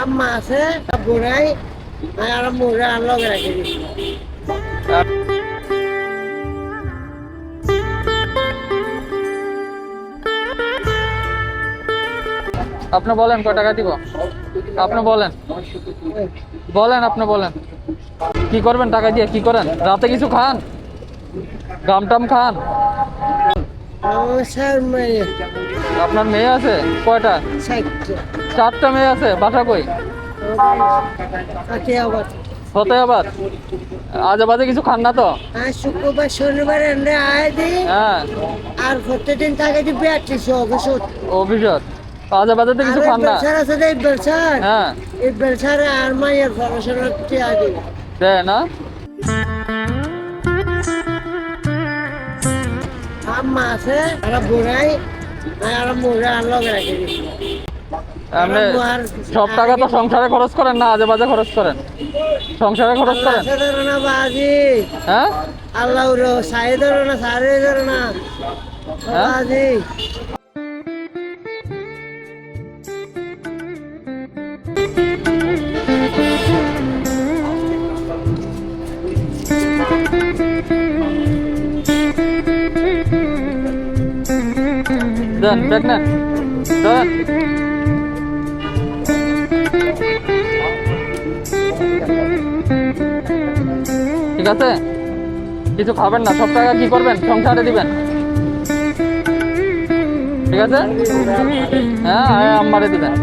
আম্মা আছে বুড়াই আর মুড়া লগে রাখি দিছি। আপনি বলেন কয় টাকা দিব? আপনি বলেন বলেন আপনি বলেন কি করবেন টাকা দিয়ে? কি করেন? রাতে কিছু খান? গাম টাম খান? আমার স্যার মেয়ে আপনার মেয়ে আছে কয়টা? সাইটে 4টা মেয়ে আছে। বাসা কই? আবার ফতেহাবাদ। আজে বাজে কিছু খান না তো? আর শুক্রবার শনিবার এনে আয় দিই হ্যাঁ আর প্রত্যেকদিন তাকে দি বেয়ারটিছি অবসর অভিযোগ। আজে বাজে তো কিছু খান না? বেলসার আছে এই বেলসার হ্যাঁ এই বেলসারে আর মায়ের পড়াশোনা আগে দেয় না? আম্মা আছে আর বুড়াই আর মুড়া লগে রাখি দিছি। আপনি সব টাকা তো সংসারে খরচ করেন না আজে বাজে খরচ করেন? সংসারে খরচ করেন? আছে ধরো না বাজি হ্যাঁ আল্লাহ সাই ধরো না সারে ধরো না হ্যাঁ? বাজি দেন ব্যাগ নেন দেন। ঠিক আছে কিছু খাবেন না? সব টাকা কি করবেন? সংসারে দিবেন? ঠিক আছে হ্যাঁ আম্মারে দিবেন।